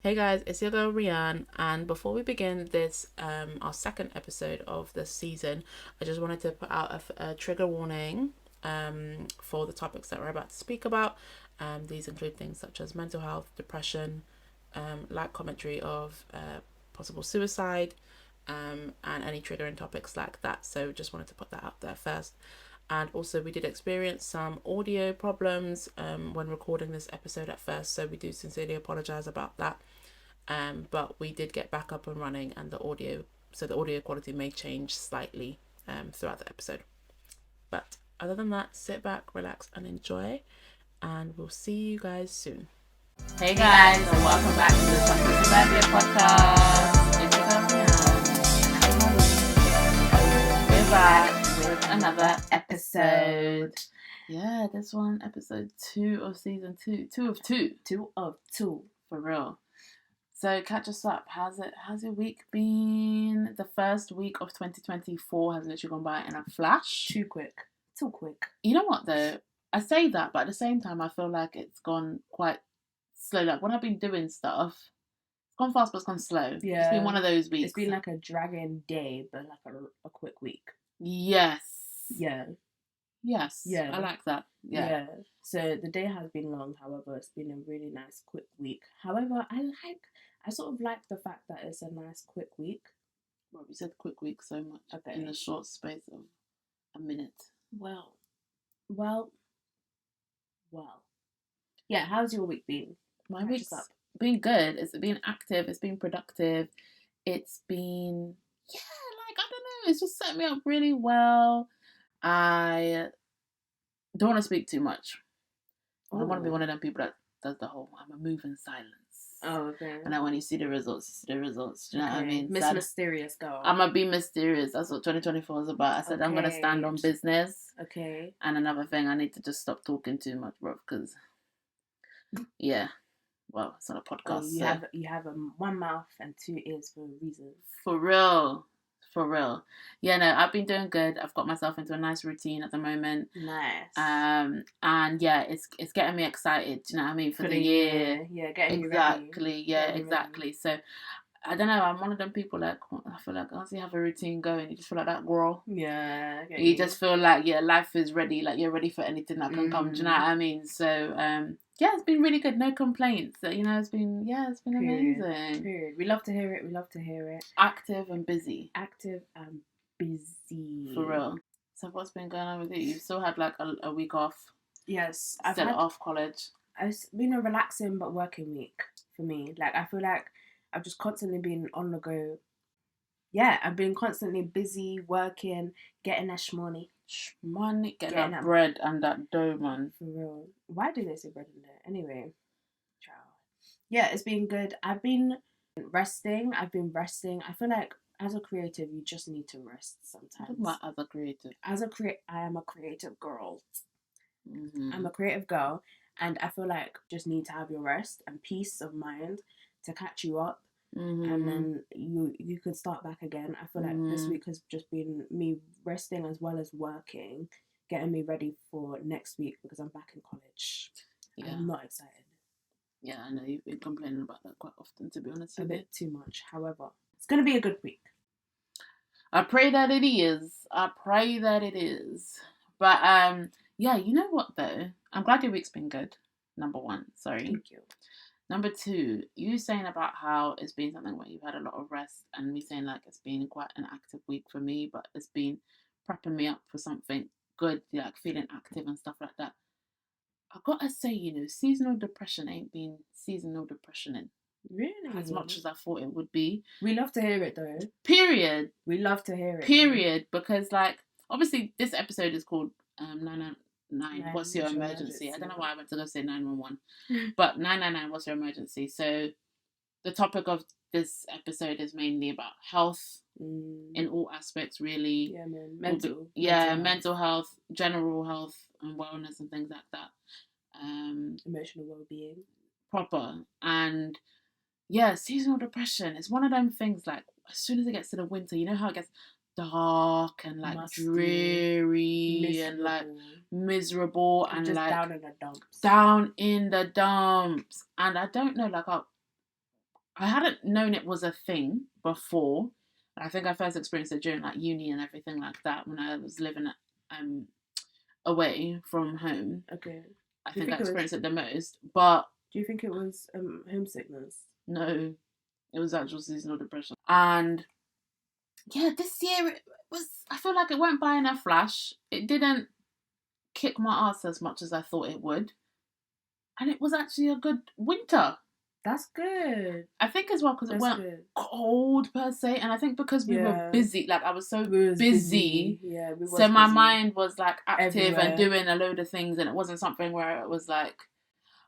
Hey guys, it's your girl Rianne, and before we begin this, our second episode of this season, I just wanted to put out a trigger warning for the topics that we're about to speak about. These include things such as mental health, depression, light commentary of possible suicide, and any triggering topics like that. So just wanted to put that out there first. And also, we did experience some audio problems when recording this episode at first, so we do sincerely apologize about that. But we did get back up and running, and the audio quality may change slightly throughout the episode. But other than that, sit back, relax, and enjoy, and we'll see you guys soon. Hey guys, and welcome back to the Toxic Suburbia podcast. It's We're back with another episode. Yeah, this one, episode 2 of season 2. 2 of 2. 2 of 2. For real. So catch us up. How's your week been? The first week of 2024 has literally gone by in a flash. Too quick. You know what though? I say that, but at the same time, I feel like it's gone quite slow. Like when I've been doing stuff, it's gone fast, but it's gone slow. Yeah. It's been one of those weeks. It's been like a dragging day, but like a quick week. Yes. Yeah. Yes. Yeah. I like that. Yeah. So the day has been long, however, it's been a really nice quick week. However, I sort of like the fact that it's a nice quick week. Well, we said quick week so much in a short space of a minute. Well. Yeah, how's your week been? My week's been good. It's been active. It's been productive. It's been, I don't know. It's just set me up really well. I don't want to speak too much. I want to be one of them people that does the whole, I'm a move in silence. Oh, okay. And then when you see the results, you see the results. Do you know what I mean? Miss Mysterious girl. I'm going to be mysterious. That's what 2024 is about. I said I'm going to stand on business. Okay. And another thing, I need to just stop talking too much, bro, because, well, it's not a podcast. You have one mouth and 2 ears for a reason. For real. Yeah, no, I've been doing good. I've got myself into a nice routine at the moment. Nice. And yeah, it's getting me excited. Do you know what I mean? For the year. Yeah, getting exactly. You ready. Yeah, exactly. So I don't know. I'm one of them people like I feel like once you have a routine going, you just feel like that girl. Yeah. You just feel like life is ready. Like you're ready for anything that can come. Do you know what I mean? So yeah, it's been really good. No complaints. It's been amazing. Period. We love to hear it. Active and busy. For real. So what's been going on with you? You've still had like a week off. Yes. Off college. It's been a relaxing but working week for me. Like I feel like I've just constantly been on the go. Yeah, I've been constantly busy, working, getting that shmoney. Getting that bread and that dough, man. For real. Why do they say bread in there? Anyway. Ciao. Yeah, it's been good. I've been resting. I feel like as a creative, you just need to rest sometimes. What as a creative? I am a creative girl. Mm-hmm. I'm a creative girl, and I feel like you just need to have your rest and peace of mind to catch you up. Mm-hmm. And then you could start back again. I feel like this week has just been me resting as well as working, getting me ready for next week because I'm back in college. Yeah. I'm not excited. Yeah, I know you've been complaining about that quite often, to be honest. A bit too much. However, it's going to be a good week. I pray that it is. But yeah, you know what though? I'm glad your week's been good. Number 1, sorry. Thank you. Number 2, you saying about how it's been something where you've had a lot of rest, and me saying like it's been quite an active week for me, but it's been prepping me up for something good, like feeling active and stuff like that. I gotta say, seasonal depression ain't been seasonal depressioning. Really? As much as I thought it would be. We love to hear it though. Period. We love to hear it. Period. Because like, obviously this episode is called 999, what's your emergency? I don't know why I went to go say 911. But 999, what's your emergency? So the topic of this episode is mainly about health in all aspects, really. Yeah, man. Mental health, general health and wellness and things like that. Emotional well-being. Proper. And yeah, seasonal depression is one of them things, like as soon as it gets to the winter, you know how it gets dark and like musty, dreary, miserable. And like miserable and just like down in the dumps. And I don't know, like I hadn't known it was a thing before. I think I first experienced it during like uni and everything like that when I was living um away from home. Okay. I Do you think I think it was? experienced it the most. But Do you think it was homesickness? no, it was actual seasonal depression. And yeah, this year it was. I feel like it went by in a flash. It didn't kick my ass as much as I thought it would, and it was actually a good winter. That's good. I think as well because it That's weren't good. cold per se, and I think because we were Yeah. busy, like I was so We was busy, Yeah, we was so my busy. mind was like active Everywhere. and doing a load of things, and it wasn't something where it was like,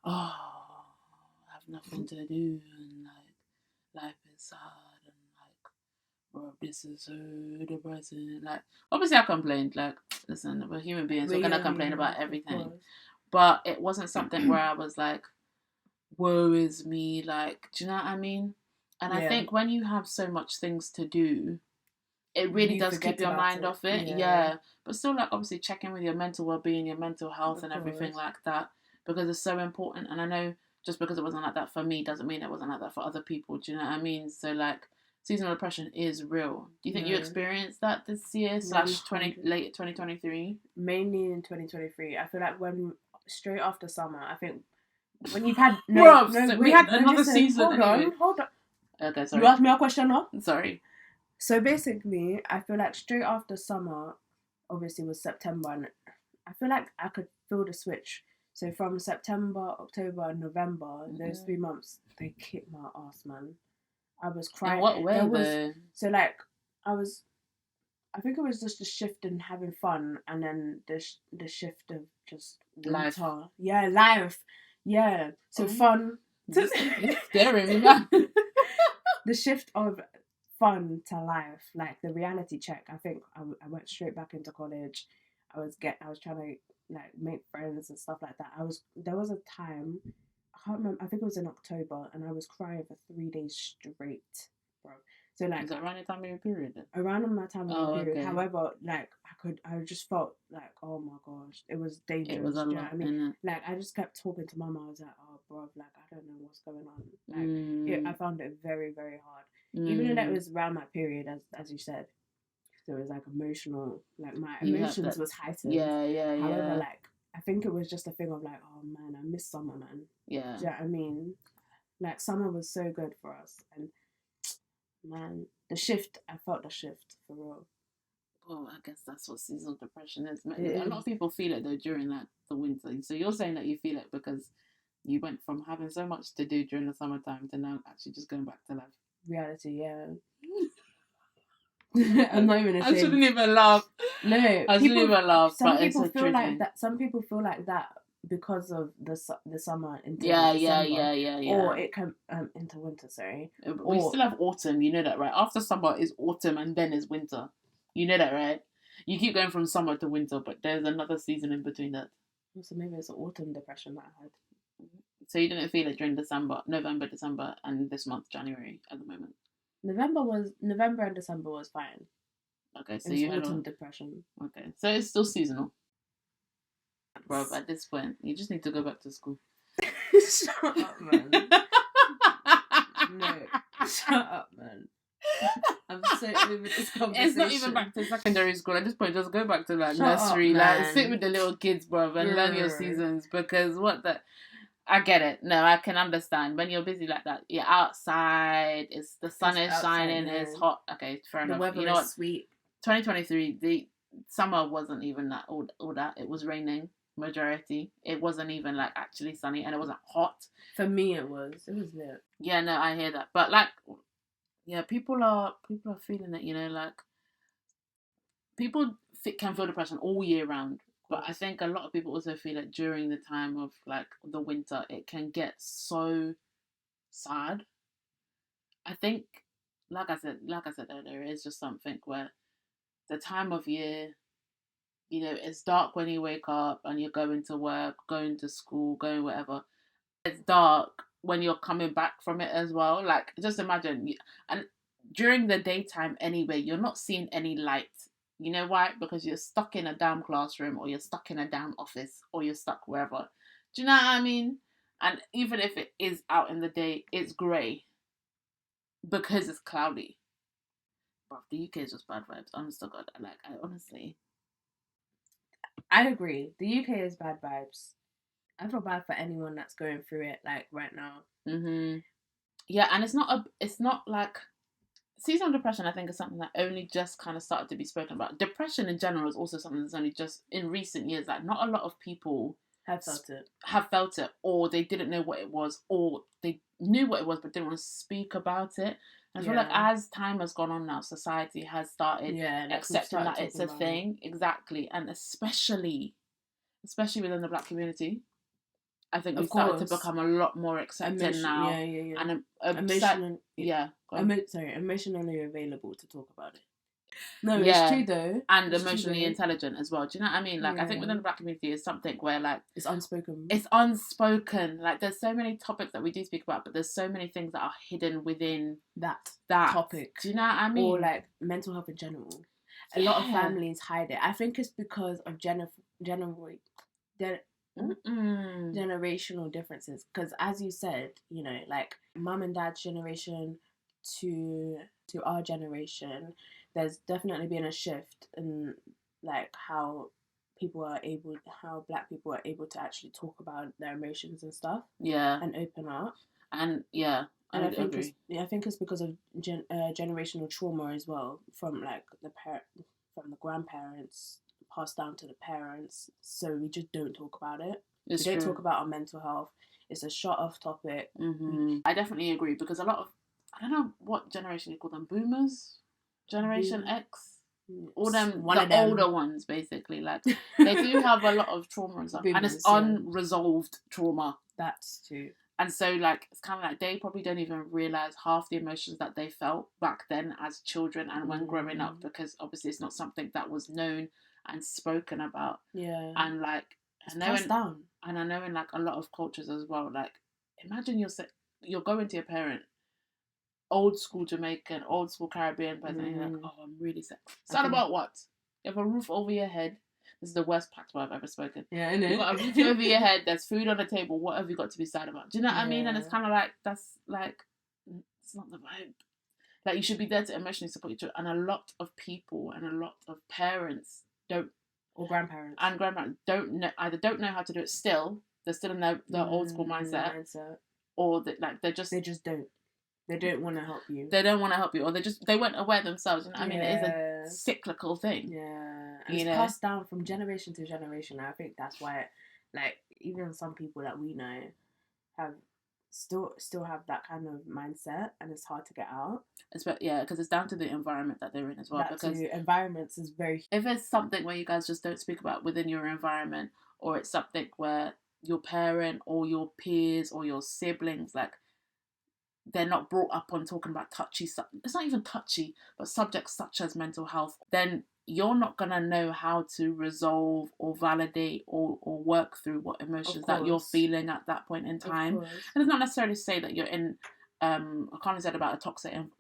oh, I have nothing to do, and like life is sad, and like, bro, this is so depressing. Like, obviously, I complained. Like, listen, we're human beings, we're gonna complain about everything, but it wasn't something where I was like, woe is me, like, do you know what I mean? And I think when you have so much things to do, it really does keep your mind off it. Yeah. But still, like, obviously checking with your mental well-being, your mental health and everything like that, because it's so important. And I know just because it wasn't like that for me doesn't mean it wasn't like that for other people. Do you know what I mean? So, like, seasonal depression is real. Do you think you experienced that this year / late 2023? Mainly in 2023. I feel like when straight after summer, I think when you've had we had another season. Hold on. Okay, sorry. You asked me a question now? Sorry. So basically, I feel like straight after summer, obviously was September, and I feel like I could feel the switch. So from September, October, November, those 3 months, they kicked my ass, man. I was crying. In what way, though? So like, I think it was just the shift in having fun, and then the shift of just life. Winter. Yeah, life. Yeah. So fun. It's scaring me, man. The shift of fun to life, like the reality check. I think I went straight back into college. I was trying to like make friends and stuff like that. There was a time, I can't remember, I think it was in October, and I was crying for 3 days straight, bro. So like, was that around the time of your period then? Around my time of your period. Okay. However, like I just felt like, oh my gosh, it was dangerous. It was a lot. I mean, like I just kept talking to mama. I was like, oh bro, like I don't know what's going on. Like I found it very, very hard. Even though that was around my period, as you said, so it was like emotional. Like my emotions was heightened. Yeah. However, like I think it was just a thing of like, oh man, I miss summer, man. Yeah. Do you know what I mean? Like summer was so good for us, and man, the shift, I felt the shift for real. Well, I guess that's what seasonal depression is. A lot of people feel it though during like the winter. So you're saying that you feel it because you went from having so much to do during the summertime to now actually just going back to life. Reality, yeah. I'm not even ashamed. I shouldn't even laugh. No, I shouldn't even laugh. Some people feel like that. Some people feel like that because of the summer into December. Or it can into winter. Sorry, we still have autumn. You know that, right? After summer is autumn, and then is winter. You know that, right? You keep going from summer to winter, but there's another season in between that. So maybe it's an autumn depression that I had. So you didn't feel it during November, December, and this month, January, at the moment. November and December was fine. Okay, so you had autumn depression. Okay, so it's still seasonal. Bro, at this point, you just need to go back to school. Shut up, man. No, shut up, man. I'm so over this conversation. It's not even back to secondary school. At this point, just go back to like nursery. Like sit with the little kids, bro, and learn your seasons. Because I get it. No, I can understand. When you're busy like that, you're outside, the sun is shining, it's hot. Okay, fair enough. The weather is sweet. 2023, the summer wasn't even that all that. It was raining majority. It wasn't even like actually sunny, and it wasn't hot. For me, it was lit. Yeah, no, I hear that. But like, yeah, people are feeling it. You know, like people can feel depression all year round. But I think a lot of people also feel it during the time of like the winter. It can get so sad. I think, like I said earlier, it's just something where the time of year, you know, it's dark when you wake up and you're going to work, going to school, going whatever. It's dark when you're coming back from it as well. Like, just imagine, and during the daytime anyway, you're not seeing any light. You know why? Because you're stuck in a damn classroom, or you're stuck in a damn office, or you're stuck wherever. Do you know what I mean? And even if it is out in the day, it's grey. because it's cloudy. But the UK is just bad vibes. Honest to God, I honestly. I agree. The UK is bad vibes. I feel bad for anyone that's going through it like right now. Yeah, and it's not like seasonal depression. I think is something that only just kind of started to be spoken about. Depression in general is also something that's only just in recent years. Like not a lot of people have felt it, or they didn't know what it was, or they knew what it was but didn't want to speak about it. And I feel like as time has gone on now, society has started accepting that it's a thing. Exactly. And especially within the Black community, I think we've started to become a lot more accepting now. And emotionally available to talk about it. No, it's true though. And emotionally intelligent as well. Do you know what I mean? Like, I think within the Black community is something where, like... It's unspoken. Like, there's so many topics that we do speak about, but there's so many things that are hidden within that topic. Do you know what I mean? Or, like, mental health in general. A lot of families hide it. I think it's because of generational differences. Because, as you said, you know, like, mum and dad's generation to our generation... There's definitely been a shift in like how Black people are able to actually talk about their emotions and stuff. Yeah. And open up. And I think it's because of generational trauma as well from like from the grandparents passed down to the parents. So we just don't talk about it. We don't talk about our mental health. It's a shut off topic. I definitely agree because a lot of I don't know what generation you call them, boomers. Generation X, all them, older ones, basically. Like, they do have a lot of trauma and stuff. And it's unresolved trauma. That's true. And so, like, it's kind of like they probably don't even realise half the emotions that they felt back then as children and when growing up, because obviously it's not something that was known and spoken about. Yeah. And, like, it's passed down. And I know in, like, a lot of cultures as well, like, imagine you're going to your parent, old school Jamaican, old school Caribbean person, and you're like, oh, I'm really sad. Sad about what? You have a roof over your head. This is the worst patois I've ever spoken. Yeah, I know. You've got a roof over your head, there's food on the table, what have you got to be sad about? Do you know what I mean? And it's kind of like, that's like, it's not the vibe. Like, you should be there to emotionally support each other. And a lot of people and a lot of parents or grandparents. And grandparents don't know how to do it still. They're still in their old school mindset. Or they just don't. They don't want to help you. They don't want to help you, or they weren't aware themselves. You know what I mean? It is a cyclical thing. Yeah, and it's passed down from generation to generation. And I think that's why, like, even some people that we know have still have that kind of mindset, and it's hard to get out. Because it's down to the environment that they're in as well. Because environments is very. If it's something where you guys just don't speak about within your environment, or it's something where your parent or your peers or your siblings, like, they're not brought up on talking about it's not even touchy, but subjects such as mental health, then you're not going to know how to resolve or validate or work through what emotions that you're feeling at that point in time. And it's not necessarily to say that you're in, I kind of said about a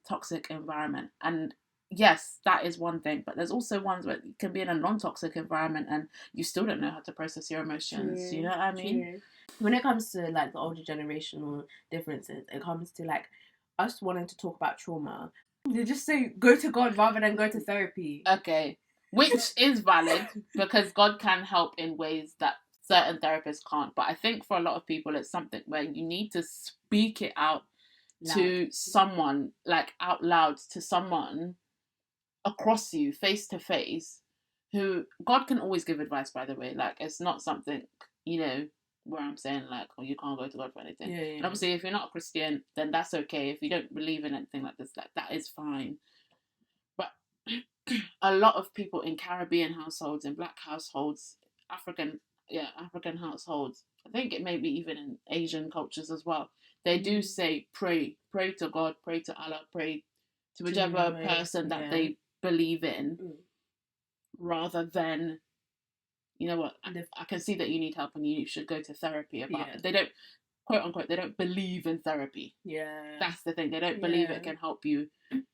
toxic environment. And yes, that is one thing, but there's also ones where you can be in a non-toxic environment and you still don't know how to process your emotions. True, you know what I mean? True. When it comes to like the older generational differences, it comes to like us wanting to talk about trauma. They just say go to God rather than go to therapy. Okay, which is valid because God can help in ways that certain therapists can't. But I think for a lot of people, it's something where you need to speak it out to someone, like out loud to someone across you, face to face. Who God can always give advice, by the way. Like, it's not something, where I'm saying like, oh, you can't go to God for anything. Yeah. And obviously, if you're not a Christian, then that's okay. If you don't believe in anything like this, like that is fine. But a lot of people in Caribbean households, in Black households, African households, I think it may be even in Asian cultures as well, they do say pray to God, pray to Allah, pray to whichever person that they believe in, rather than, you know what, I can see that you need help and you should go to therapy about it. quote unquote, they don't believe in therapy. Yeah. That's the thing. They don't believe it can help you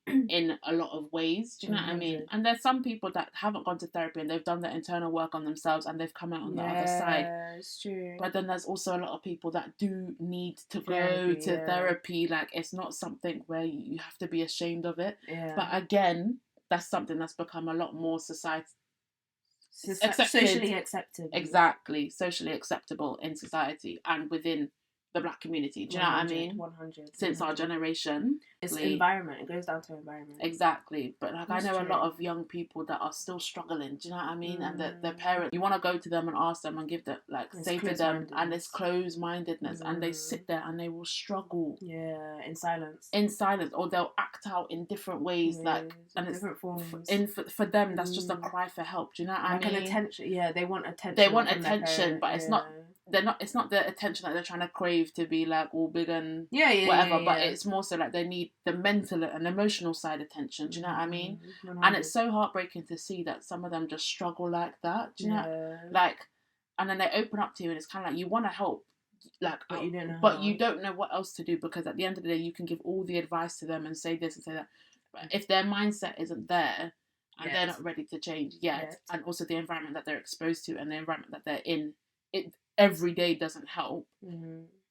in a lot of ways. Do you know what I mean? 100. And there's some people that haven't gone to therapy and they've done their internal work on themselves and they've come out on the other side. Yeah, it's true. But then there's also a lot of people that do need to go Therapy, to yeah. therapy. Like, it's not something where you have to be ashamed of it. Yeah. But again, that's something that's become a lot more society socially accepted. Exactly, socially acceptable in society and within the black community. Do you know what I mean? 100. Since our generation. It's environment. It goes down to environment. Exactly. But like, That's I know true. a lot of young people that are still struggling. Do you know what I mean? And that their parents, you want to go to them and ask them and give them, like, It's say to them, and it's closed-mindedness, and they sit there and they will struggle. Yeah, in silence. In silence, or they'll act out in different ways, like, and it's different forms. For them, that's just a cry for help. Do you know what I mean? Like an attention. Yeah, they want attention. They want attention, but it's not. They're not. It's not the attention that they're trying to crave to be like all big and whatever. But it's more so like they need the mental and emotional side attention. Do you know what I mean? 100. And it's so heartbreaking to see that some of them just struggle like that. Do you know? Like, and then they open up to you, and it's kind of like you want to help, like, but you don't know what else to do, because at the end of the day, you can give all the advice to them and say this and say that, but if their mindset isn't there and they're not ready to change yet, and also the environment that they're exposed to and the environment that they're in, it every day doesn't help.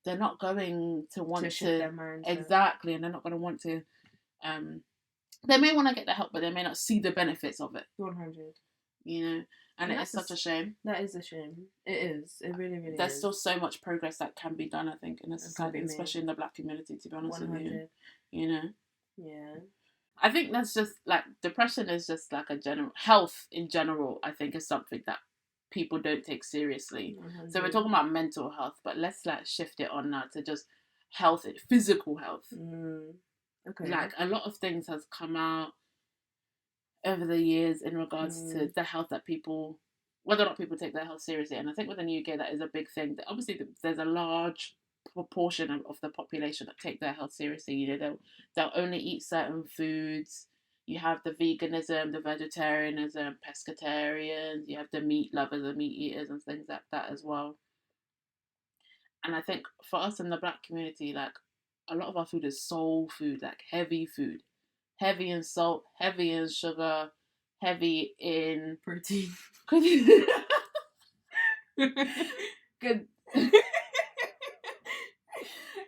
They're not going to want to shift their mindset. Exactly, and they're not going to want to. They may want to get the help, but they may not see the benefits of it. 100. You know, and it is such a shame. That is a shame. It is. It really, really There's is. still so much progress that can be done, I think, in a society, especially in the black community, to be honest 100. with you. You know? Yeah. I think that's just, like, depression is just, like, a general... Health, in general, I think, is something that people don't take seriously. 100. So we're talking about mental health, but let's, like, shift it on now to just health, physical health. Okay. Like, a lot of things has come out over the years in regards to the health that people, whether or not people take their health seriously. And I think within the UK that is a big thing. Obviously there's a large proportion of the population that take their health seriously. You know, they'll only eat certain foods. You have the veganism, the vegetarianism, pescatarians, you have the meat lovers, the meat eaters and things like that as well. And I think for us in the black community, like, a lot of our food is soul food, like heavy food. Heavy in salt, heavy in sugar, heavy in protein. Good.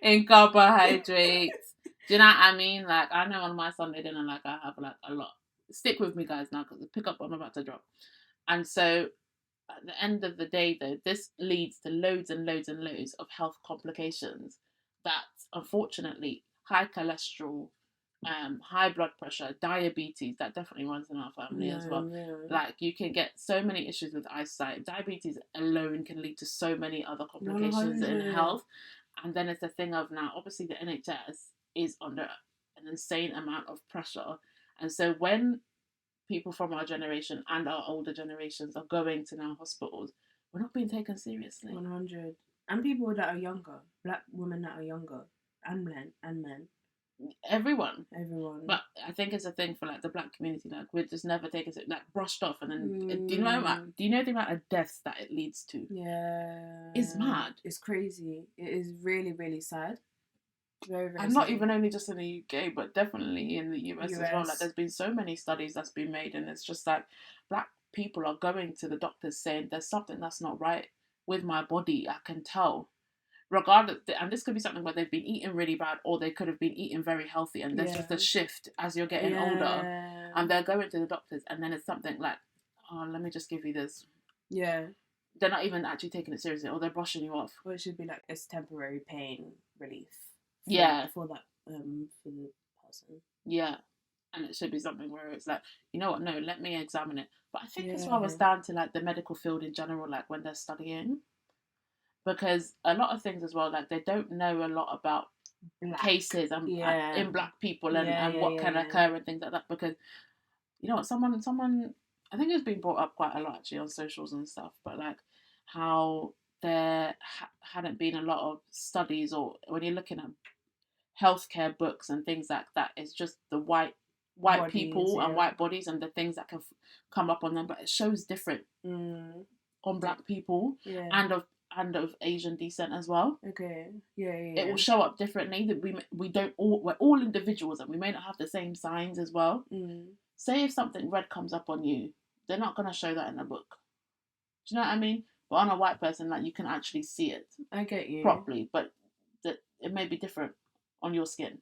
In carbohydrates. Do you know what I mean? Like, I know on my Sunday dinner, like, I have, like, a lot. Stick with me, guys, now, because pick up what I'm about to drop. And so, at the end of the day, though, this leads to loads and loads and loads of health complications that, unfortunately, high cholesterol, high blood pressure, diabetes, that definitely runs in our family as well. Like, you can get so many issues with eyesight. Diabetes alone can lead to so many other complications in health. And then it's a thing of, now, obviously the NHS is under an insane amount of pressure. And so when people from our generation and our older generations are going to now hospitals, we're not being taken seriously. 100. And people that are younger, black women that are younger, and men. Everyone. But I think it's a thing for, like, the black community. Like, we're just never taken, like, brushed off, and then do you know the amount of deaths that it leads to? Yeah, it's mad. It's crazy. It is really, really sad. Very, very and sad. Not even only just in the UK, but definitely in the US as well. Like, there's been so many studies that's been made, and it's just like black people are going to the doctors saying there's something that's not right with my body. I can tell. Regardless, and this could be something where they've been eating really bad, or they could have been eating very healthy, and there's just a shift as you're getting older, and they're going to the doctors, and then it's something like, oh, let me just give you this. Yeah. They're not even actually taking it seriously, or they're brushing you off. Or it should be like, it's temporary pain relief. For that, for the person. Yeah. And it should be something where it's like, you know what, no, let me examine it. But I think as well it's down to, like, the medical field in general, like, when they're studying. Because a lot of things as well, like, they don't know a lot about cases and in black people and what can occur and things like that. Because, you know what, someone, I think it's been brought up quite a lot actually on socials and stuff, but, like, how there hadn't been a lot of studies, or when you're looking at healthcare books and things like that, it's just the white bodies, people and white bodies and the things that can come up on them, but it shows different on black people and of and of Asian descent as well. Okay. Yeah. It will show up differently. That we're all individuals, and we may not have the same signs as well. Say if something red comes up on you, they're not gonna show that in the book. Do you know what I mean? But on a white person, like, you can actually see it. I get you. Properly, but that it may be different on your skin.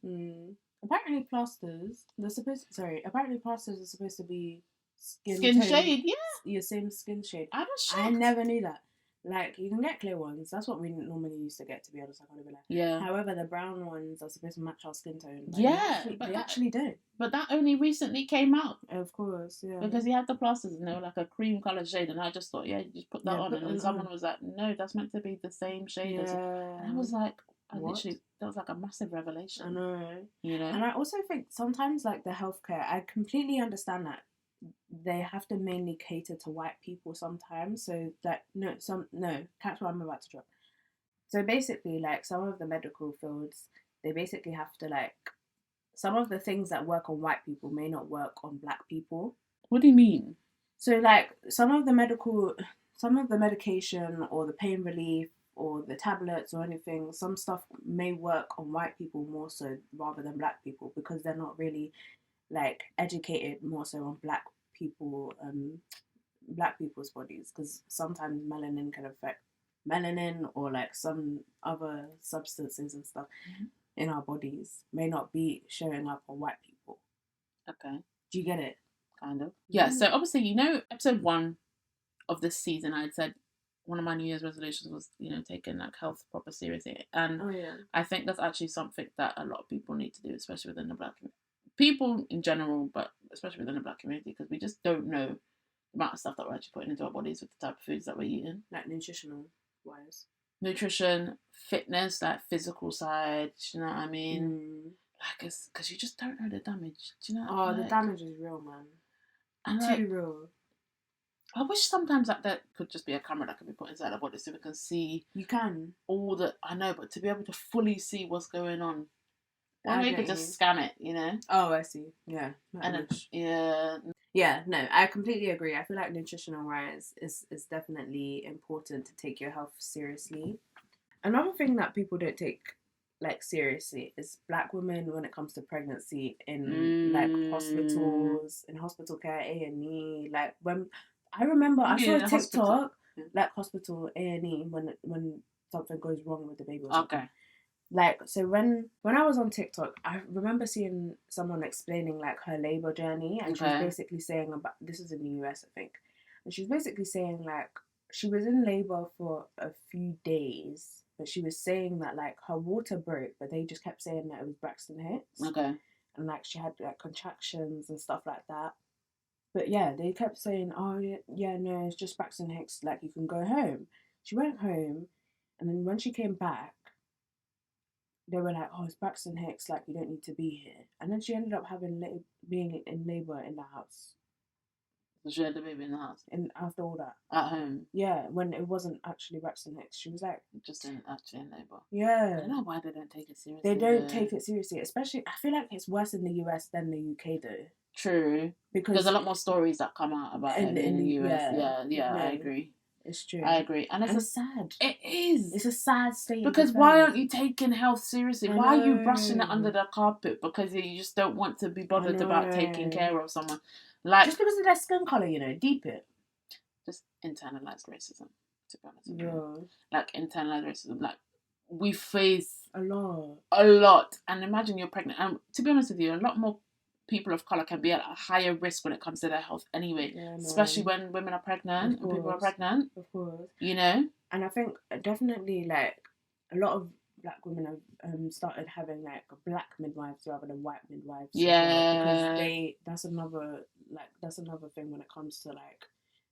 Apparently plasters are supposed to be skin shade, yeah. Your same skin shade. I never knew that. Like, you can get clear ones. That's what we normally used to get, to be honest. I can't even lie. Yeah. However, the brown ones are supposed to match our skin tone. Yeah. They actually don't. But that only recently came out. Of course, yeah. Because he had the plasters and they were like a cream colour shade, and I just thought, yeah, you just put that on. And then someone was like, no, that's meant to be the same shade as. And I was like, literally, that was like a massive revelation. I know. You know? And I also think sometimes, like, the healthcare, I completely understand that they have to mainly cater to white people sometimes. So, like, catch what I'm about to drop. So basically, like, some of the medical fields, they basically have to, like, some of the things that work on white people may not work on black people. What do you mean? So, like, some of the medication or the pain relief or the tablets or anything, some stuff may work on white people more so rather than black people, because they're not really, like, educated more so on black people's bodies, because sometimes melanin can affect melanin, or like some other substances and stuff in our bodies may not be showing up on white people. Okay. Do you get it? Kind of. Yeah, so obviously, you know, episode 1 of this season, I had said one of my New Year's resolutions was, you know, taking, like, health proper seriously. And I think that's actually something that a lot of people need to do, especially within the black community. People in general, but especially within the black community, because we just don't know the amount of stuff that we're actually putting into our bodies with the type of foods that we're eating. Like, nutritional wise. Nutrition, fitness, like physical side, do you know what I mean? Like, it's because you just don't know the damage. Do you know? Oh, the damage is real, man. And too real. I wish sometimes that there could just be a camera that could be put inside our body so we can see. You can. All the. I know, but to be able to fully see what's going on. Or we could just scan it, you know? Oh, I see. Yeah. Yeah, no, I completely agree. I feel like nutritional wise is definitely important to take your health seriously. Another thing that people don't take, like, seriously is black women when it comes to pregnancy in like hospitals, in hospital care, A&E. Like, when I remember I saw a TikTok, like, hospital A&E when something goes wrong with the baby or something. Okay. Like, so when I was on TikTok, I remember seeing someone explaining, like, her labor journey, and she was basically saying about, this is in the US, I think, and she was basically saying, like, she was in labor for a few days, but she was saying that, like, her water broke, but they just kept saying that it was Braxton Hicks. Okay. And, like, she had, like, contractions and stuff like that. But yeah, they kept saying, oh yeah, no, it's just Braxton Hicks, like, you can go home. She went home, and then when she came back, they were like, oh, it's Braxton Hicks, like, you don't need to be here. And then she ended up being in labour in the house. So she had the baby in the house? And after all that. At home? Yeah, when it wasn't actually Braxton Hicks. She was like... Just actually in labour? Yeah. I don't know why they don't take it seriously. They don't take it seriously. Especially, I feel like it's worse in the US than the UK, though. True. Because there's a lot more stories that come out about it in the US. Yeah, I agree. It's true. I agree. And it's sad. It is. It's a sad state. Because why aren't you taking health seriously? Why are you brushing it under the carpet? Because you just don't want to be bothered about taking care of someone. Like, just because of their skin colour, you know, deep it. Just internalized racism, to be honest with you. Like, internalized racism. Like, we face a lot. And imagine you're pregnant. And to be honest with you, a lot more people of colour can be at a higher risk when it comes to their health anyway. Especially when women are pregnant and people are pregnant. Of course. You know? And I think definitely, like, a lot of black women have started having, like, black midwives rather than white midwives. Yeah. Because that's another thing when it comes to, like,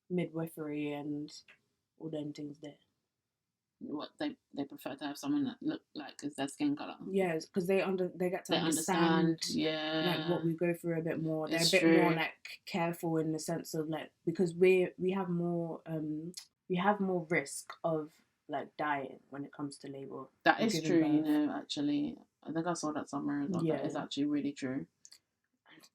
midwifery and all them things there. What they prefer to have someone that look like is their skin colour. Yes, because they get to understand like what we go through a bit more. They're a bit more, like, careful in the sense of, like, because we have more risk of, like, dying when it comes to labour. That is true, birth. You know. Actually, I think I saw that somewhere as well. Yeah. That is actually really true.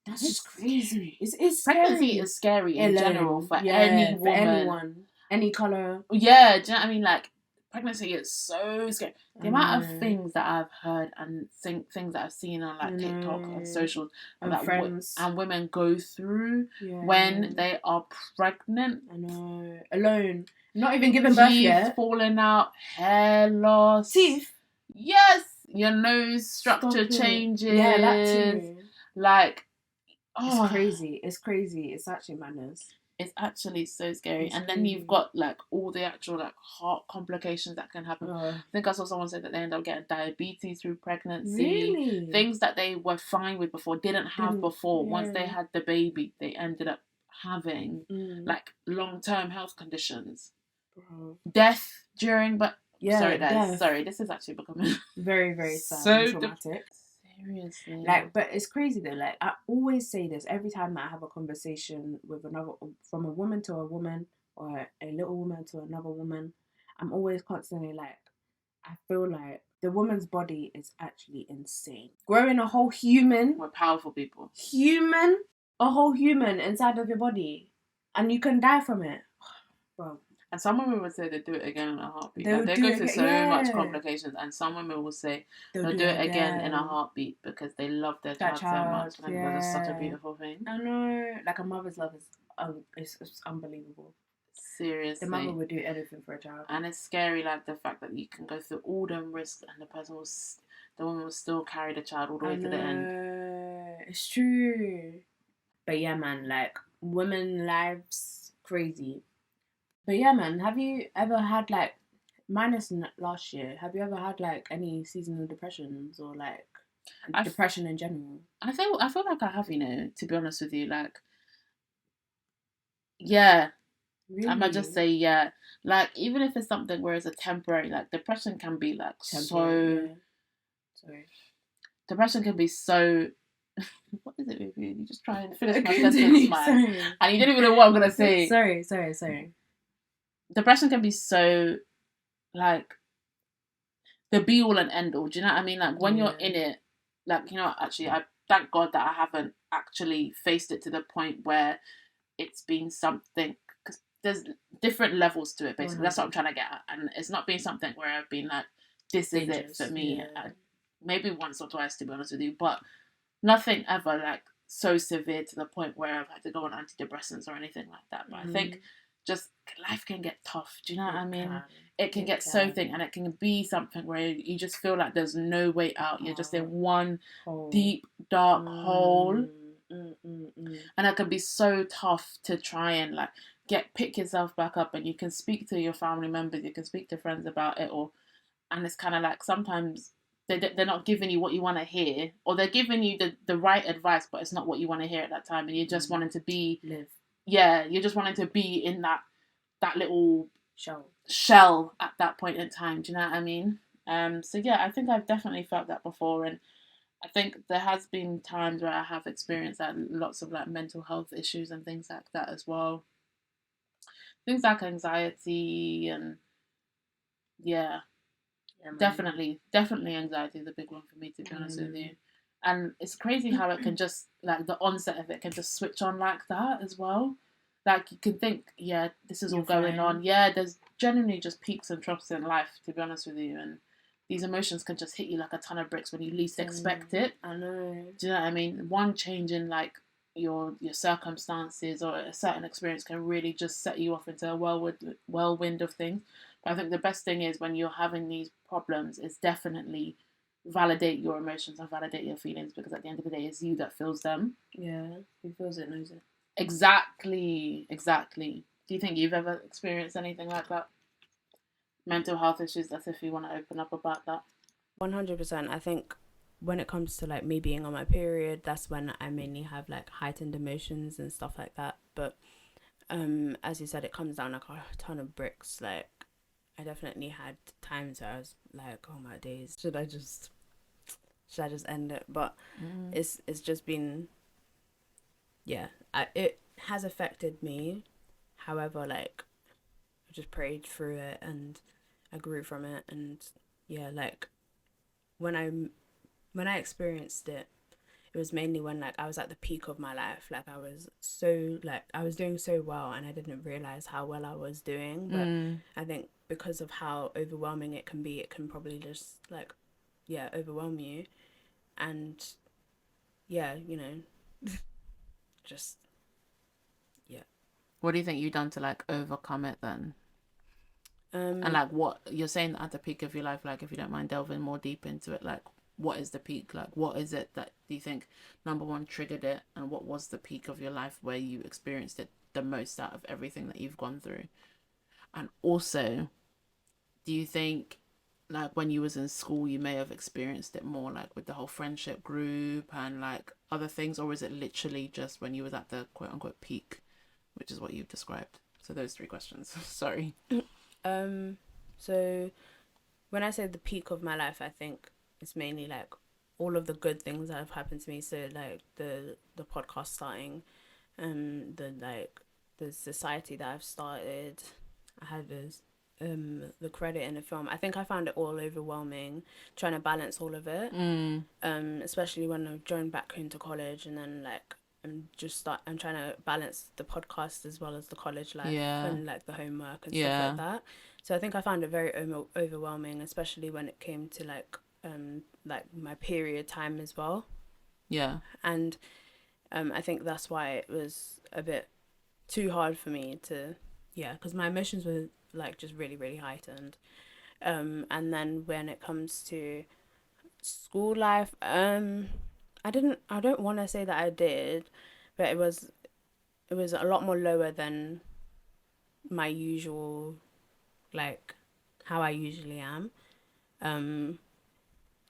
That's just crazy. It's pregnancy is scary in general for any woman. For anyone, any colour. Yeah, do you know what I mean? Like, pregnancy is so scary. The amount of things that I've heard and things that I've seen on like TikTok and social and that friends and women go through when they are pregnant. I know. Alone. Not even giving birth yet. Falling out, hair loss. Teeth. Yes. Your nose structure changes. Yeah, that too. Like, it's crazy. It's crazy. It's actually madness. It's actually so scary. And then you've got like all the actual like heart complications that can happen. I think I saw someone say that they end up getting diabetes through pregnancy. Really? Things that they were fine with before, didn't have before. Yeah. Once they had the baby, they ended up having like long-term health conditions. Bro. Death during, but sorry guys, sorry, this is actually becoming very, very sad so and traumatic. Seriously. Like, but it's crazy though. Like, I always say this every time that I have a conversation with from a woman to a woman, or a little woman to another woman. I'm always constantly like, I feel like the woman's body is actually insane. Growing a whole human. We're powerful people. A whole human inside of your body. And you can die from it. Bro. And some women would say they do it again in a heartbeat. They go through so much complications, and some women will say they'll do it again in a heartbeat because they love their child so much, and because it's such a beautiful thing. I know, like a mother's love is it's unbelievable. Seriously, the mother would do anything for a child, and it's scary, like the fact that you can go through all them risks, and the woman will still carry the child all the way to the end. It's true, but yeah, man, like women lives crazy. But yeah, man, have you ever had like, minus last year, have you ever had like any seasonal depressions or like depression in general? I feel like I have, to be honest with you, like, yeah. Really? I might just say yeah. Like, even if it's something where it's a temporary, like depression can be like temporary, depression can be so. What is it with you? You just try and finish my sentence, man. And you don't even know what I'm gonna say. Sorry. Depression can be so, like, the be all and end all. Do you know what I mean? Like, when you're in it, like, actually, I thank God that I haven't actually faced it to the point where it's been something, because there's different levels to it, basically. Mm-hmm. That's what I'm trying to get at. And it's not been something where I've been like, this is it for me. Yeah. Maybe once or twice, to be honest with you, but nothing ever, like, so severe to the point where I've had to go on antidepressants or anything like that. But I think just life can get tough. Do you know what I mean? It can get so thin, and it can be something where you just feel like there's no way out. You're just in one deep, dark hole. And it can be so tough to try and like pick yourself back up, and you can speak to your family members, you can speak to friends about it, and it's kind of like sometimes they're not giving you what you want to hear, or they're giving you the right advice, but it's not what you want to hear at that time, and you're just wanting to be you're just wanting to be in that little shell at that point in time. Do you know what I mean? So yeah, I think I've definitely felt that before, and I think there has been times where I have experienced that, lots of like mental health issues and things like that as well. Things like anxiety and definitely anxiety is a big one for me, to be honest with you. And it's crazy how it can just, like, the onset of it can just switch on like that as well. Like, you can think, this is all going on. Yeah, there's genuinely just peaks and troughs in life, to be honest with you. And these emotions can just hit you like a ton of bricks when you least expect it. I know. Do you know what I mean? One change in, like, your circumstances or a certain experience can really just set you off into a whirlwind of things. But I think the best thing is, when you're having these problems, is definitely validate your emotions and validate your feelings, because at the end of the day, it's you that feels them. Yeah, who feels it knows it. Exactly. Do you think you've ever experienced anything like that? Mental health issues, that's if you want to open up about that. 100%. I think when it comes to like me being on my period, that's when I mainly have like heightened emotions and stuff like that. But as you said, it comes down like a ton of bricks. Like, I definitely had times where I was like, oh my days, should I just end it? But it's just been, it has affected me. However, like, I just prayed through it and I grew from it. And like when I experienced it, it was mainly when like I was at the peak of my life. Like I was doing so well, and I didn't realize how well I was doing. But I think because of how overwhelming it can be, it can probably just like, yeah, overwhelm you. And yeah, just, yeah. What do you think you've done to like overcome it then? And like, what you're saying at the peak of your life, like, if you don't mind delving more deep into it, like, what is the peak? Like, what is it that do you think number one triggered it, and what was the peak of your life where you experienced it the most out of everything that you've gone through? And also, do you think like when you was in school you may have experienced it more, like with the whole friendship group and like other things, or is it literally just when you was at the quote unquote peak, which is what you've described? So those three questions. Sorry. So when I say the peak of my life, I think it's mainly like all of the good things that have happened to me. So like the podcast starting, the society that I've started. I had this the credit in the film. I think I found it all overwhelming trying to balance all of it. Especially when I joined back into college, and then like I'm trying to balance the podcast as well as the college life, and like the homework and stuff like that. So I think I found it very overwhelming, especially when it came to like my period time as well. And I think that's why it was a bit too hard for me to, because my emotions were like just really really heightened. And then when it comes to school life, I don't want to say that I did, but it was a lot more lower than my usual, like how I usually am.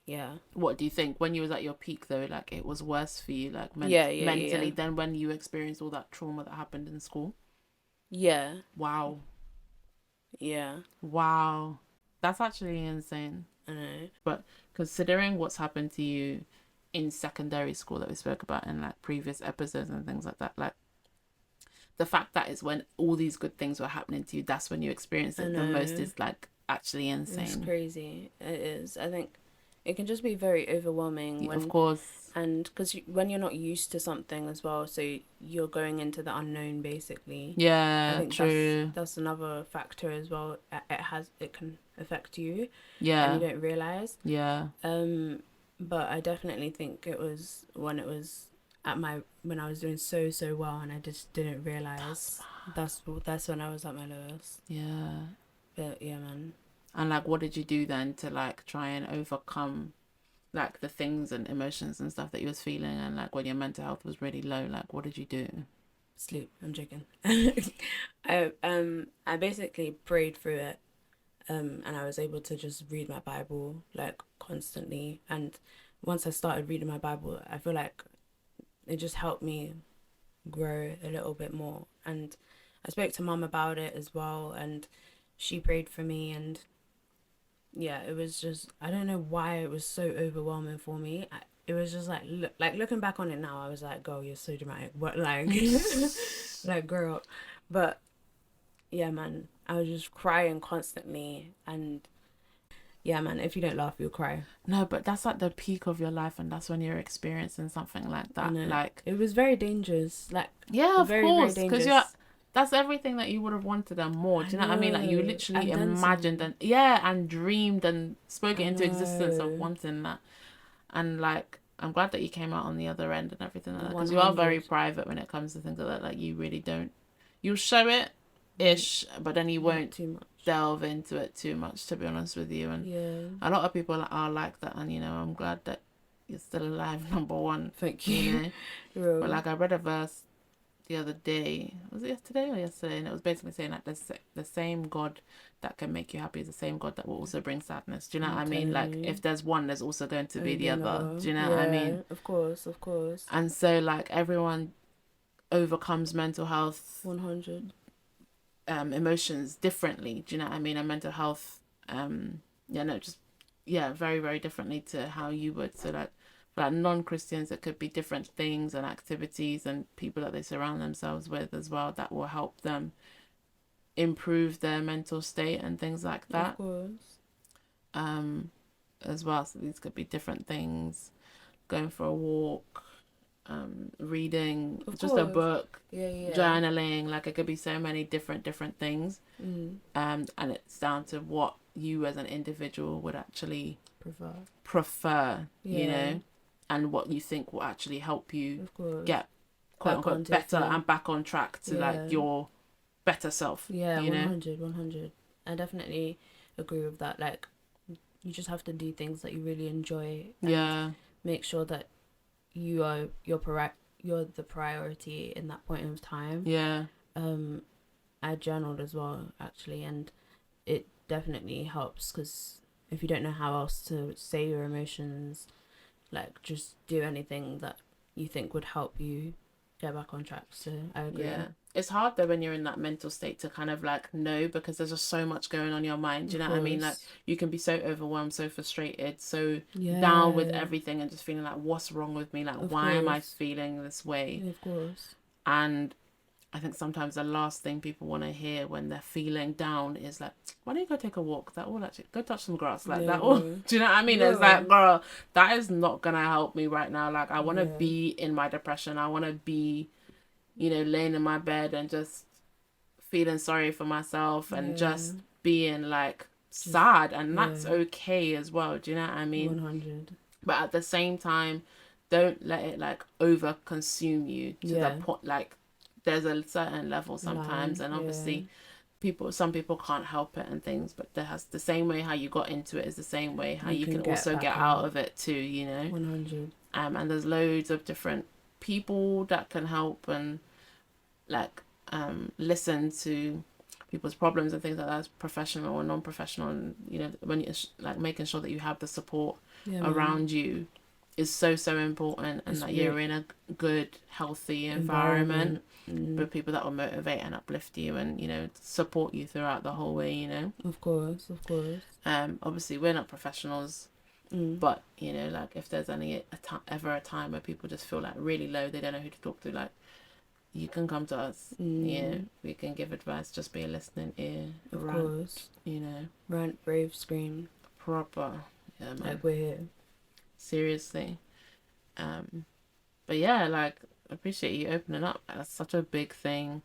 Yeah. What do you think when you was at your peak though, like it was worse for you like mentally than when you experienced all that trauma that happened in school? Yeah. Wow. Yeah. Wow. That's actually insane. I know. But considering what's happened to you in secondary school that we spoke about in like previous episodes and things like that, like the fact that it's when all these good things were happening to you, that's when you experience it the most, is like actually insane. It's crazy. It is. I think it can just be very overwhelming when, of course, and because when you're not used to something as well, so you're going into the unknown basically. Yeah, I think true. That's another factor as well. It can affect you. Yeah, and you don't realize. Yeah. But I definitely think it was when when I was doing so well, and I just didn't realize. That's when I was at my lowest. Yeah. But yeah, man. And like, what did you do then to like try and overcome like the things and emotions and stuff that you was feeling, and like when your mental health was really low, like what did you do? Sleep. I'm joking. I basically prayed through it, and I was able to just read my Bible like constantly. And once I started reading my Bible, I feel like it just helped me grow a little bit more. And I spoke to mum about it as well, and she prayed for me. And yeah, it was just, I don't know why it was so overwhelming for me. It was just like looking back on it now, I was like, girl, you're so dramatic. What, like like, grow up. But yeah, man, I was just crying constantly. And yeah, man, if you don't laugh, you'll cry. No, but that's like the peak of your life, and that's when you're experiencing something like that. Like, it was very dangerous. Like, yeah, of course, because that's everything that you would have wanted and more. Do you know what I mean? Like, you literally imagined and dreamed and spoke it into existence of wanting that. And like, I'm glad that you came out on the other end and everything like that, because you are very private when it comes to things like that. Like, you really don't, you'll show it ish, but then you won't too much delve into it too much, to be honest with you. And a lot of people are like that, and I'm glad that you're still alive, number one. Thank you. But like, I read a verse the other day, was it yesterday or yesterday, and it was basically saying like the same God that can make you happy is the same God that will also bring sadness. Do you know what I mean? Like, if there's one, there's also going to be the other. Do you know what I mean? Of course. And so like, everyone overcomes mental health 100 emotions differently. Do you know what I mean? And mental health very very differently to how you would. So like, for like non-Christians, it could be different things and activities and people that they surround themselves with as well that will help them improve their mental state and things like that. Of course. As well. So these could be different things: going for a walk, reading, Of just a course. book, Yeah. journaling. Like, it could be so many different things. Mm. And it's down to what you as an individual would actually Prefer. you Yeah. know, and what you think will actually help you Of course. get quote Back unquote onto better flow. and back on track to Yeah. like your better self. Yeah, you know? 100. I definitely agree with that. Like, you just have to do things that you really enjoy. And Yeah. make sure that you're the priority in that point of time. Yeah. I journaled as well, actually, and it definitely helps, because if you don't know how else to say your emotions, like, just do anything that you think would help you get back on track. So I agree. Yeah. It's hard though when you're in that mental state to kind of like know, because there's just so much going on in your mind. Do you know what I mean? Like, you can be so overwhelmed, so frustrated, so down with everything, and just feeling like, what's wrong with me? Like, why am I feeling this way? Of course. And I think sometimes the last thing people want to hear when they're feeling down is like, why don't you go take a walk? That will actually, go touch some grass. Like, that will, do you know what I mean? It's like, girl, that is not going to help me right now. Like, I want to be in my depression. I want to be, laying in my bed and just feeling sorry for myself and just being like sad. And that's okay as well. Do you know what I mean? 100. But at the same time, don't let it like over consume you to the point, like, there's a certain level sometimes, and obviously some people can't help it and things, but there has the same way how you got into it is the same way how you can also get out of it too, 100. And there's loads of different people that can help and like listen to people's problems and things like that, professional and non-professional, and when you're like making sure that you have the support around you is so important, and that you're in a good, healthy environment with people that will motivate and uplift you and support you throughout the whole way. Of course. Obviously we're not professionals, but like, if there's ever a time where people just feel like really low, they don't know who to talk to, like, you can come to us. We can give advice. Just be a listening ear. Of course. Rant, rave, scream. Proper. Yeah, man. Like, we're here. Seriously. But yeah, like, I appreciate you opening up. That's such a big thing,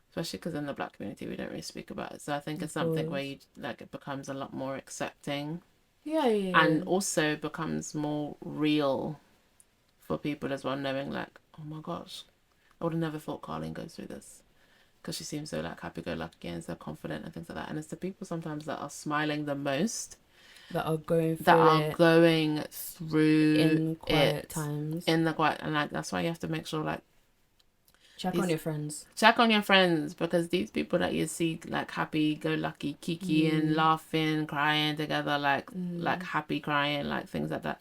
especially because in the Black community we don't really speak about it. So I think it's something where you like, it becomes a lot more accepting. And also becomes more real for people as well, knowing like, oh my gosh, I would have never thought Carlene goes through this, because she seems so like happy-go-lucky and so confident and things like that. And it's the people sometimes that are smiling the most that are going through in quiet times, and like, that's why you have to make sure, like, check on your friends, because these people that you see like happy-go-lucky, kiki and laughing, crying together, like happy crying, like things like that,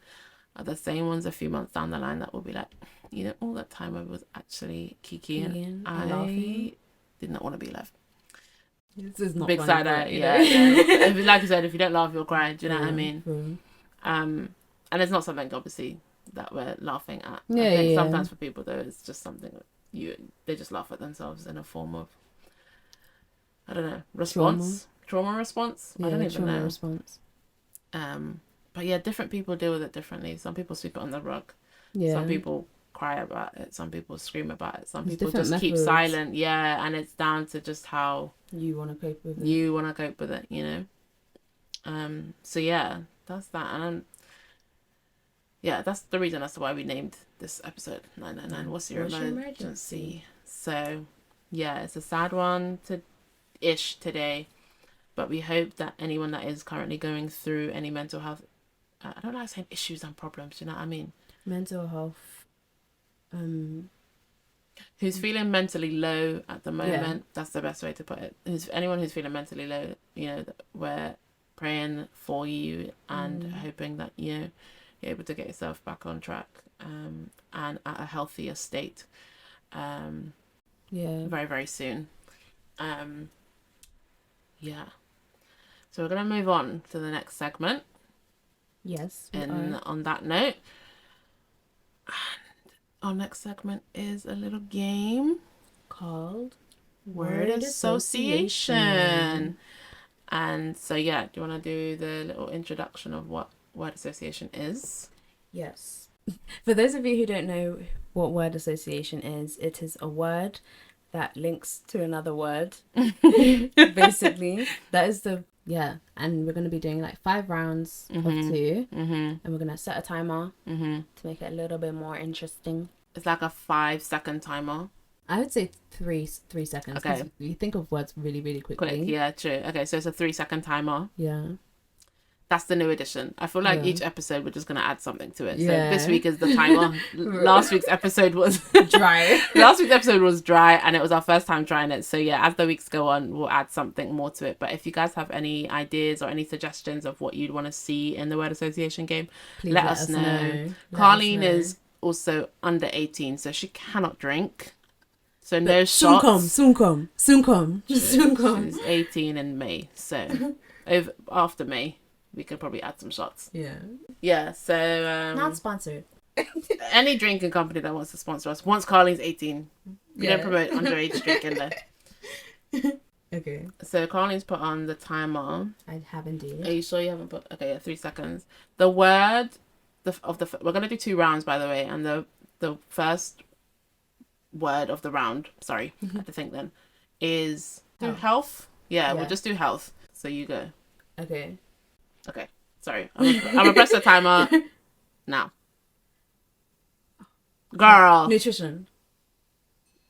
are the same ones a few months down the line that will be like, all that time I was actually kiki and I laughing. Did not want to be left. This is not big side eye, yeah. Like you said, if you don't laugh, you'll cry. Do you know what I mean? And it's not something obviously that we're laughing at. I think sometimes for people though, it's just something that they just laugh at themselves in a form of, I don't know, response, trauma response. I don't even know. Response. But yeah, different people deal with it differently. Some people sweep it on the rug. Some people cry about it. Some people scream about it. Some people just keep silent. Yeah, and it's down to just how you want to cope with it. So yeah, that's that. And that's the reason as to why we named this episode 999. What's your emergency? So yeah, it's a sad one today, but we hope that anyone that is currently going through any mental health, I don't like saying issues and problems, do you know what I mean? Mental health. Who's feeling mentally low at the moment, that's the best way to put it. Anyone who's feeling mentally low, we're praying for you and hoping that, you're able to get yourself back on track and at a healthier state very, very soon. So we're going to move on to the next segment. Yes. And on that note, our next segment is a little game called Word Association. And so, do you want to do the little introduction of what word association is? Yes. For those of you who don't know what word association is, it is a word that links to another word. Basically, that is the and we're going to be doing like 5 rounds of 2, and we're going to set a timer to make it a little bit more interesting. It's like a 5-second timer. I would say 3 seconds. Okay. You think of words really, really quickly. Quick, yeah, true. Okay, so it's a 3-second timer. Yeah. That's the new edition. I feel like each episode we're just going to add something to it. So Yeah. this week is the timer. Last week's episode was Dry. Last week's episode was dry, and it was our first time trying it. So yeah, as the weeks go on, we'll add something more to it. But if you guys have any ideas or any suggestions of what you'd want to see in the word association game, Please let us know. Carlene is also under 18, so she cannot drink. So no shots. Soon come. She's 18 in May, so after May we could probably add some shots. Yeah, so Not sponsored. any drinking company that wants to sponsor us, once Carlene's 18, we don't promote underage drinking there. Okay. So Carlene's put on the timer. I have indeed. Are you sure you haven't put? Okay, yeah, 3 seconds. The word we're gonna do 2 rounds, by the way, and the first word of the round, sorry, I had to think then, is health. Yeah, we'll just do health. So you go. Okay. Sorry, I'm gonna press the timer now. Girl, Nutrition.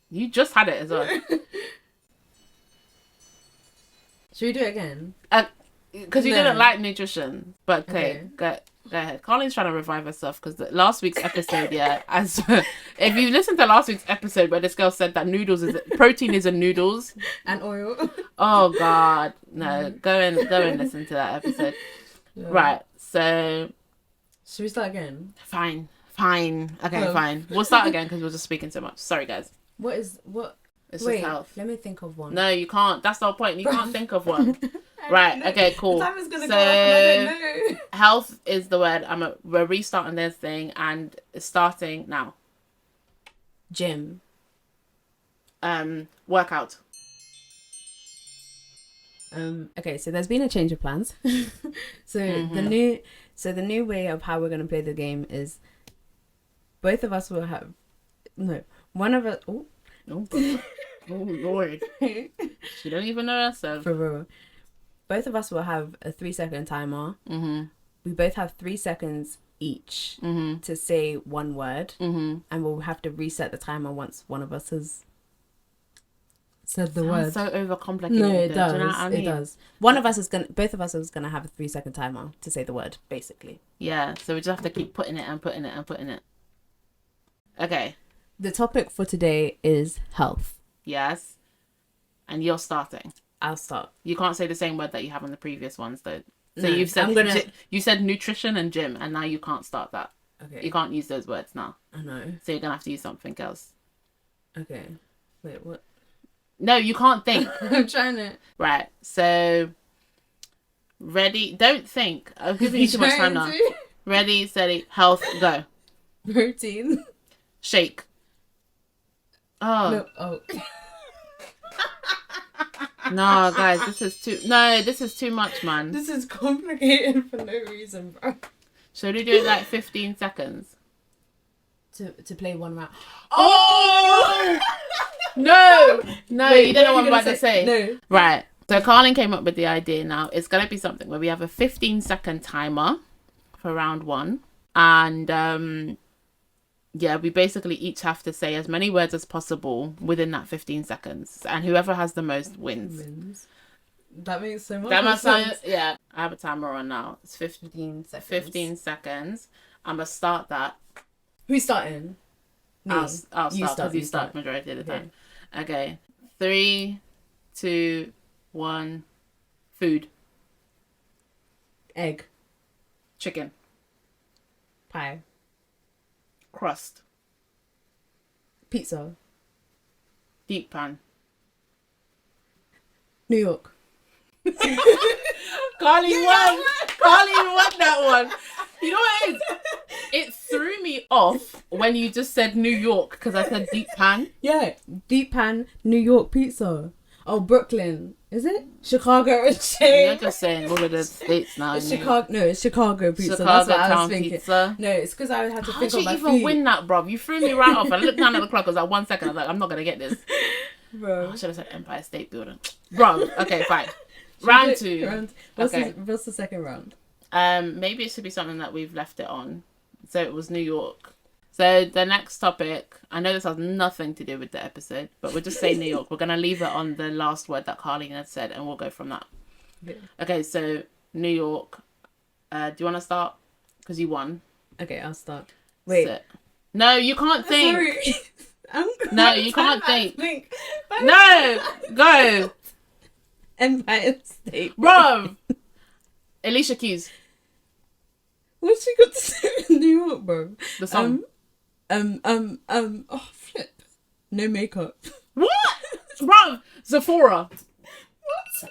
you just had it as well. Should we do it again? Because you didn't like nutrition. But okay. Go ahead. Carlene's trying to revive herself because last week's episode, if you listen to last week's episode where this girl said that protein is in noodles and oil. Oh God, no! Go and listen to that episode. Yeah. Right. So, should we start again? Fine. Okay, fine. We'll start again because we're just speaking so much. Sorry, guys. What? It's Wait, just health. Let me think of one. No, you can't. That's the whole point. You can't think of one. Right. Okay. Cool. The time is gonna go off and I don't know. Health is the word. We're restarting this thing and it's starting now. Gym. Workout. Okay, so there's been a change of plans. So the new way of how we're gonna play the game is both of us will have one of us. Oh Lord. She don't even know herself. For real. Both of us will have a 3-second timer. We both have 3 seconds each to say one word, and we'll have to reset the timer once one of us has said the word. So overcomplicated. No, it does. Do you know what I mean? It does. Both of us is gonna have a 3-second timer to say the word, basically. Yeah. So we just have to keep putting it and putting it and putting it. Okay. The topic for today is health. Yes. And you're starting. I'll start. You can't say the same word that you have on the previous ones, though. So No, you've said you said nutrition and gym, and now you can't start that. Okay. You can't use those words now. I know. So you're gonna have to use something else. Okay. Wait, what? No, you can't think. I'm trying to. Right. So ready. Don't think. I'm giving you too much time now. Ready, steady, health, go. Protein. Shake. Oh. No. Oh. No, guys, this is too much, man. This is complicated for no reason, bro. Should we do it like 15 seconds? To play one round. Oh! No! Wait, you don't know what I'm about to say. No. Right. So Carlene came up with the idea now. It's going to be something where we have a 15-second timer for round 1. And, we basically each have to say as many words as possible within that 15 seconds. And whoever has the most wins. That makes so much sense. Yeah. I have a timer on now. It's 15 seconds. 15 seconds. I'm going to start that. Who's starting? Me. I'll start because you start majority of the time. Okay. 3, 2, 1. Food. Egg. Chicken. Pie. Crust. Pizza. Deep pan. New York. Carly won that one. You know what it is? It threw me off when you just said New York because I said deep pan. Yeah, deep pan New York pizza. Oh, Brooklyn. Is it? Chicago and You're shame. just saying all of the states now. It's Chicago. No, it's Chicago pizza. Chicago That's what I town was thinking. pizza. No, it's because I had to How think did on you my even feet. win that, bruv? You threw me right off. I looked down at the clock. I was like, 1 second. I was like, I'm not gonna get this. Bro. I should have said Empire State Building. Bro, okay, fine. Round 2. What's Okay. the second round? Maybe it should be something that we've left it on. So it was New York. So the next topic, I know this has nothing to do with the episode, but we'll just say New York. We're gonna leave it on the last word that Carlene had said, and we'll go from that. Yeah. Okay, so New York. Do you want to start? Because you won. Okay, I'll start. Wait. So, no, you can't think. Sorry. No, you can't think. No, go, Empire State. bro. Alicia Keys, What's she got to do in New York, bro? the song. Oh, flip. No makeup. What, bro? Sephora. What?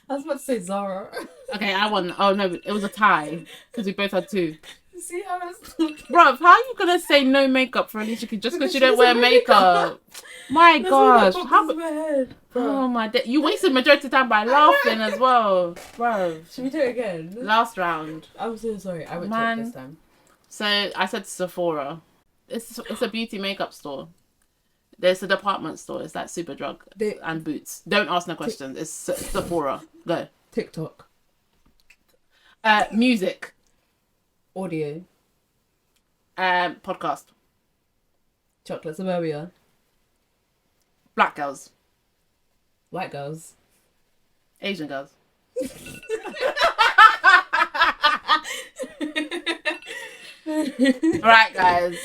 I was about to say Zara. Okay, I won. Oh no, it was a tie because we both had 2. See how I was talking? Bro, how are you gonna say no makeup for Alicia Keys just because you don't wear makeup? My That's gosh, what how? pops in my head, bro. Oh my day, you wasted majority of the time by laughing as well, bro. Should we do it again? Last round. I'm so sorry. I went to Man. it this time. So I said Sephora. It's a beauty makeup store. There's a department store. It's like Superdrug and Boots. Don't ask no questions. It's Sephora. Go. TikTok. Music. Audio. Podcast. Chocolate Suburbia. Black girls. White girls. Asian girls. Right, guys.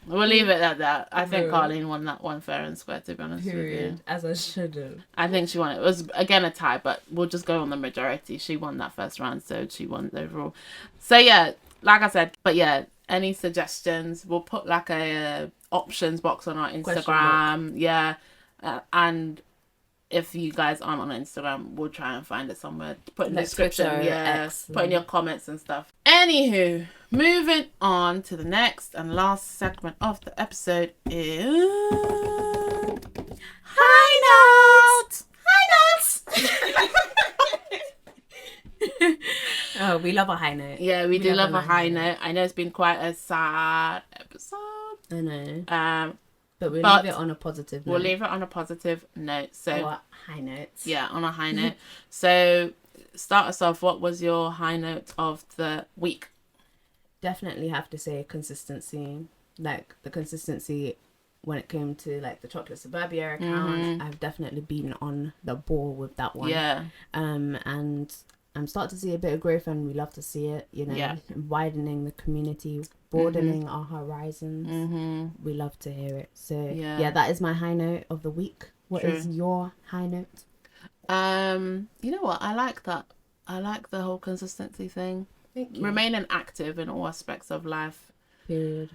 We'll leave it at that. I think Carlene won that one fair and square, to be honest with you. Period. As I should have. I think she won it. It was, again, a tie, but we'll just go on the majority. She won that first round, so she won overall. So, yeah, like I said, but yeah, any suggestions? We'll put like a options box on our Instagram. Yeah. And if you guys aren't on Instagram, we'll try and find it somewhere. Put in the description. Twitter, Yeah. X, Put in your comments and stuff. Anywho, moving on to the next and last segment of the episode is High Notes. High Notes. Oh, we love a high note. Yeah, we do love a high note. note. I know it's been quite a sad episode. I know. But But leave it on a positive note. We'll leave it on a positive note. So Or high notes. yeah, on a high note. So start us off. What was your high note of the week? Definitely have to say consistency. Like the consistency when it came to like the Chocolate Suburbia account. I've definitely been on the ball with that one. Yeah. And I'm starting to see a bit of growth, and we love to see it. You know, Yeah. widening the community, broadening our horizons. We love to hear it. So yeah, that is my high note of the week. What is your high note? You know what? I like that. I like the whole consistency thing. Thank you. Remaining active in all aspects of life. Period.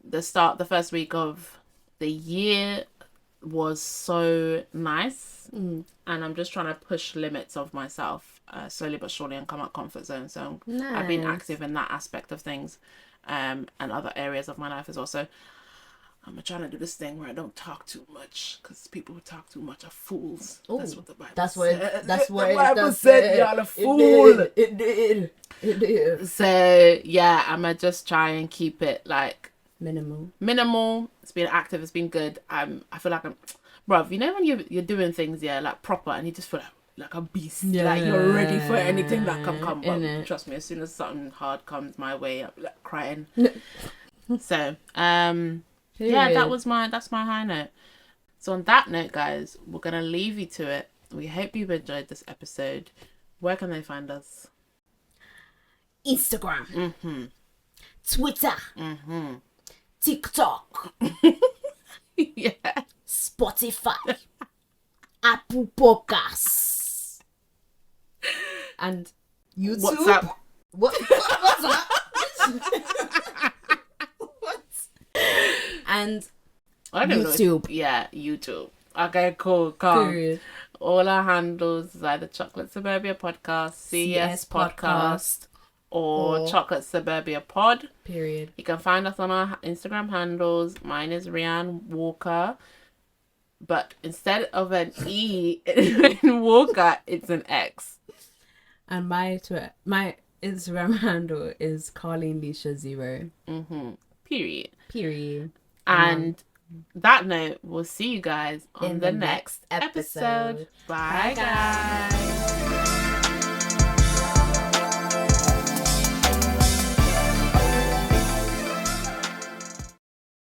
The first week of the year was so nice, and I'm just trying to push limits of myself slowly but surely and come out comfort zone. So I've been active in that aspect of things, and other areas of my life as well. So I'm trying to do this thing where I don't talk too much, because people who talk too much are fools. Ooh, that's what the Bible That's said. what The it Bible does said. say. Y'all a fool. It did. So yeah, I'ma just try and keep it like Minimal. It's been active. It's been good. I feel like bruv, you know when you're doing things, yeah, like proper, and you just feel like a beast. Yeah. Like you're ready for anything that can come. But Innit? trust me, as soon as something hard comes my way, I'm like crying. So yeah, that's my high note. So on that note, guys, we're gonna leave you to it. We hope you've enjoyed this episode. Where can they find us? Instagram. Twitter. TikTok. Yeah. Spotify. Apple Podcasts. And YouTube. What's up? What's that? What? And I don't YouTube. know. Yeah, YouTube. Okay, cool. Calm. Period. All our handles is either Chocolate Suburbia Podcast, CS Podcast, or Chocolate Suburbia Pod. Period. You can find us on our Instagram handles. Mine is Rianne Walker. but instead of an E in Walker, it's an X. And my Instagram handle is CarleneLisha0. Period. And that note, we'll see you guys on the next episode. Bye, guys.